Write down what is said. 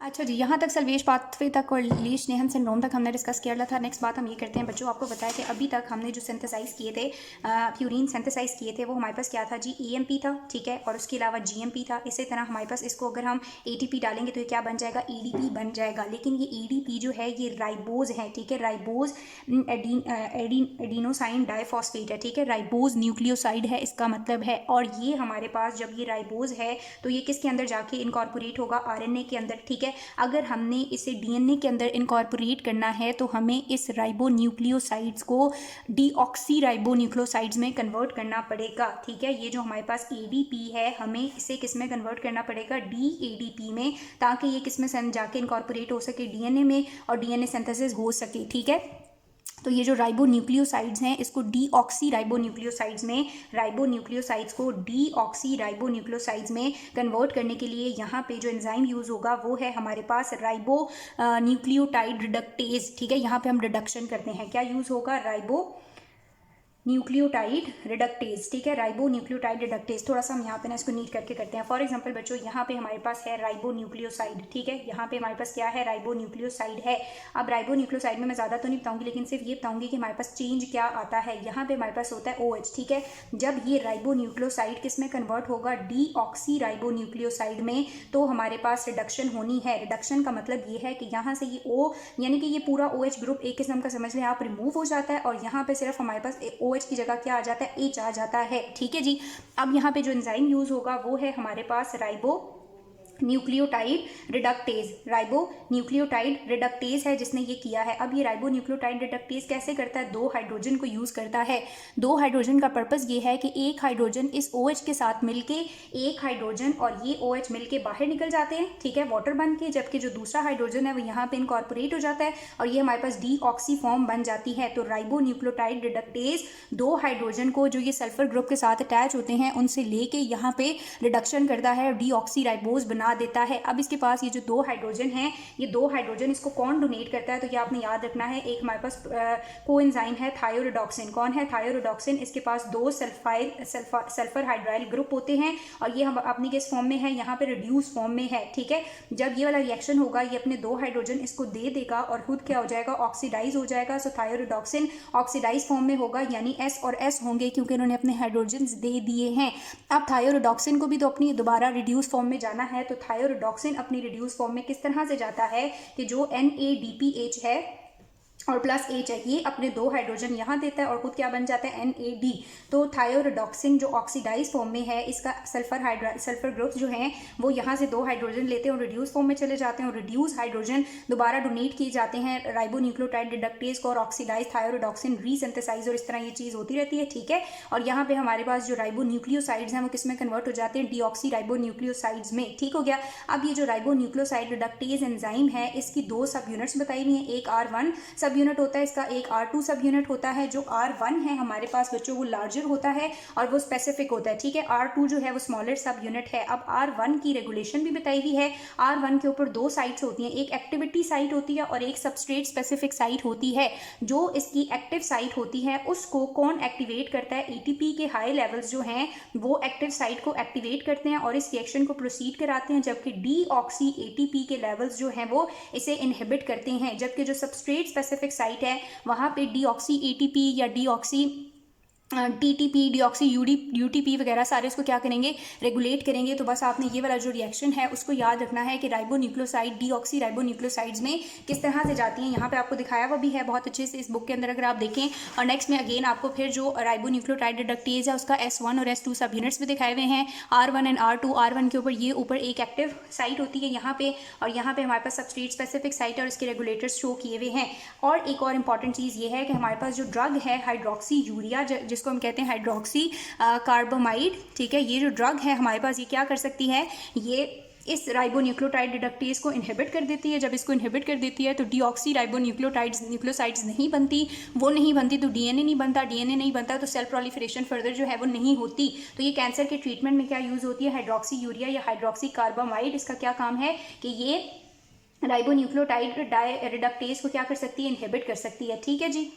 अच्छा जी, यहाँ तक सल्वेज पाथवे तक और लीच नेहन सिंड्रोम तक हमने डिस्कस किया था। नेक्स्ट बात हम ये करते हैं बच्चों, आपको बताया कि अभी तक हमने जो सिंथेसाइज किए थे, प्यूरिन सिंथेसाइज किए थे, वो हमारे पास क्या था जी, ईएमपी था, ठीक है, और उसके अलावा जीएमपी था। इसी तरह हमारे पास इसको अगर हम एटीपी डालेंगे तो ये क्या बन जाएगा, ईडीपी बन जाएगा। लेकिन ये ईडीपी जो है ये राइबोज है, ठीक है, राइबोज एडिनोसाइन डाइफॉस्फेट है, ठीक है, राइबोज न्यूक्लियोसाइड है इसका मतलब है। और ये हमारे पास जब ये राइबोज है तो ये किसके अंदर जाके इनकॉर्पोरेट होगा, आरएनए के अंदर, ठीक है। अगर हमने इसे डीएनए के अंदर इनकॉर्पोरेट करना है तो हमें इस राइबो न्यूक्लियोसाइड्स को डीऑक्सी राइबो न्यूक्लियोसाइड्स में कन्वर्ट करना पड़ेगा, ठीक है। ये जो हमारे पास एडीपी है हमें इसे किस में कन्वर्ट करना पड़ेगा, डीएडीपी में, ताकि ये किस में जाके इनकॉर्पोरेट हो सके, डीएनए में, और डीएनए सिंथेसिस हो सके, ठीक है। तो ये जो राइबो न्यूक्लियोसाइड्स हैं इसको डीऑक्सी राइबो न्यूक्लियोसाइड्स में, राइबो न्यूक्लियोसाइड्स को डीऑक्सी राइबो न्यूक्लियोसाइड्स में कन्वर्ट करने के लिए यहाँ पे जो एंजाइम यूज़ होगा वो है हमारे पास राइबो न्यूक्लियोटाइड रिडक्टेज, ठीक है। यहाँ पे हम रिडक्शन करते हैं, क्या यूज़ होगा, राइबो न्यूक्लियोटाइड रिडक्टेज, ठीक है, राइबो न्यूक्लियोटाइड रिडक्टेज। थोड़ा सा हम यहाँ पे ना इसको नीट करके करते हैं। फॉर एग्जांपल बच्चों, यहाँ पे हमारे पास है राइबो न्यूक्लियोसाइड, ठीक है, यहाँ पे हमारे पास क्या है, राइबो न्यूक्लियोसाइड है। अब राइबो न्यूक्लियोसाइड में मैं ज़्यादा तो नहीं बताऊंगी, लेकिन सिर्फ ये बताऊंगी कि हमारे पास चेंज क्या आता है। यहाँ पे हमारे पास होता है OH, ठीक है। जब ये राइबो न्यूक्लियोसाइड किस में कन्वर्ट होगा, डीऑक्सी राइबो न्यूक्लियोसाइड में, तो हमारे पास रिडक्शन होनी है। रिडक्शन का मतलब ये है कि यहाँ से ये O यानी कि ये पूरा OH ग्रुप एक किस्म का समझ लें आप, रिमूव हो जाता है, और यहाँ पे सिर्फ हमारे पास OH की जगह क्या आ जाता है, H आ जाता है, ठीक है जी। अब यहाँ पे जो एंजाइम यूज होगा वो है हमारे पास ribonucleotide reductase, ribonucleotide reductase है जिसने ये किया है। अब ये राइबो न्यूक्लियोटाइड रिडक्टेज कैसे करता है, दो हाइड्रोजन को यूज करता है। दो हाइड्रोजन का पर्पस ये है कि एक हाइड्रोजन इस OH के साथ मिलके, एक हाइड्रोजन और ये OH मिलके बाहर निकल जाते हैं, ठीक है, वाटर बन के, जबकि जो दूसरा हाइड्रोजन है वो यहाँ पे इनकॉर्पोरेट हो जाता है और ये हमारे पास डीऑक्सी फॉर्म बन जाती है। तो राइबो न्यूक्लियोटाइड रिडक्टेज दो हाइड्रोजन को जो ये सल्फर ग्रुप के साथ अटैच होते हैं उनसे लेके यहाँ पे रिडक्शन करता है, डीऑक्सी राइबोज बना देता है। अब इसके पास ये जो दो हाइड्रोजन हैं, ये दो हाइड्रोजन इसको कौन डोनेट करता है, तो ये आपने याद रखना है। एक हमारे पास कोएंजाइम है थायोरिडॉक्सिन, कौन है, थायोरिडॉक्सिन। इसके पास दो सल्फर हाइड्राइल ग्रुप होते हैं और ये हम अपनी किस फॉर्म में है, यहाँ पे रिड्यूस फॉर्म में है, ठीक है। जब ये वाला रिएक्शन होगा ये अपने दो हाइड्रोजन इसको दे देगा और खुद क्या हो जाएगा, ऑक्सीडाइज हो जाएगा। सो थायोरिडॉक्सिन ऑक्सीडाइज फॉर्म में होगा, यानी S और S होंगे क्योंकि इन्होंने अपने हाइड्रोजन दे दिए हैं। अब थायोरिडॉक्सिन को भी तो अपनी दोबारा रिड्यूस फॉर्म में जाना है, तो थायोरिडॉक्सिन अपनी रिड्यूस फॉर्म में किस तरह से जाता है कि जो NADPH है और प्लस H है, ये अपने दो हाइड्रोजन यहाँ देता है और खुद क्या बन जाता है, NAD। तो थायोरिडॉक्सिन जो ऑक्सीडाइज फॉर्म में है, इसका सल्फर ग्रुप्स जो हैं वो यहाँ से दो हाइड्रोजन लेते हैं और रिड्यूस फॉर्म में चले जाते हैं और रिड्यूस हाइड्रोजन दोबारा डोनेट किए जाते हैं राइबो न्यूक्लियोटाइड रिडक्टेज को और ऑक्सीडाइज थायोरिडॉक्सिन रीसिंथेसाइज, और इस तरह ये चीज़ होती रहती है, ठीक है। और यहाँ पे हमारे पास जो राइबो न्यूक्लियोसाइड्स हैं वो किस में कन्वर्ट हो जाते हैं, डीऑक्सी राइबो न्यूक्लियोसाइड्स में, ठीक हो गया। अब ये जो राइबो न्यूक्लियोसाइड रिडक्टेज एंजाइम है इसकी दो सब यूनिट्स बताई हुई हैं, एक R1 सब यूनिट होता है इसका, एक R2 सब यूनिट होता है। जो R1 है हमारे पास बच्चों वो लार्जर होता है और वो स्पेसिफिक होता है, ठीक है। R2 जो है वो स्मॉलर सब यूनिट है। अब R1 की रेगुलेशन भी बताई हुई है। R1 के ऊपर दो साइट्स होती हैं, एक एक्टिविटी साइट होती है और एक सबस्ट्रेट स्पेसिफिक साइट होती है। जो इसकी एक्टिव साइट होती है उसको कौन एक्टिवेट करता है, ATP के हाई लेवल्स जो हैं वो एक्टिव साइट को एक्टिवेट करते हैं और इस रिएक्शन को प्रोसीड कराते हैं, जबकि डीऑक्सी ATP के लेवल्स जो हैं वो इसे इनहिबिट करते हैं। जबकि जो सबस्ट्रेट स्पेसिफिक साइट है वहाँ पे डीऑक्सी ATP या डीऑक्सी TTP, डीऑक्सी UTP वगैरह सारे इसको क्या करेंगे, रेगुलेट करेंगे। तो बस आपने ये वाला जो रिएक्शन है उसको याद रखना है कि ribo nucleoside deoxy ribo nucleosides में किस तरह से जाती हैं। यहाँ पे आपको दिखाया हुआ भी है बहुत अच्छे से इस बुक के अंदर अगर आप देखें। और नेक्स्ट में अगेन आपको फिर जो राइबो न्यूक्लियोटाइड रिडक्टेज है उसका S1 और S2 सब यूनिट्स भी दिखाए हुए हैं, R1 एंड R2। R1 के ऊपर ये ऊपर एक एक्टिव साइट होती है यहाँ पे, और यहाँ पे हमारे पास सबस्ट्रेट स्पेसिफिक साइट और इसके रेगुलेटर्स शो किए हुए हैं। और एक और इंपॉर्टेंट चीज़ ये है कि हमारे पास जो ड्रग है हाइड्रोक्सी यूरिया, जिसको हम कहते हैं हाइड्रोक्सी कार्बामाइड, ठीक है, ये जो ड्रग है हमारे पास ये क्या कर सकती है, ये इस राइबो न्यूक्लियोटाइड रिडक्टेज को इनहिबिट कर देती है। जब इसको इनहिबिट कर देती है तो डीऑक्सी राइबो न्यूक्लियोसाइड्स नहीं बनती, वो नहीं बनती तो डीएनए नहीं बनता, डीएनए नहीं बनता तो सेल प्रोलिफरेशन फर्दर जो है वो नहीं होती। तो ये कैंसर के ट्रीटमेंट में क्या यूज़ होती है, हाइड्रोक्सी यूरिया या हाइड्रोक्सी कार्बामाइड। इसका क्या काम है कि ये राइबो न्यूक्लियोटाइड रिडक्टेज को क्या कर सकती है, इनहिबिट कर सकती है, ठीक है जी।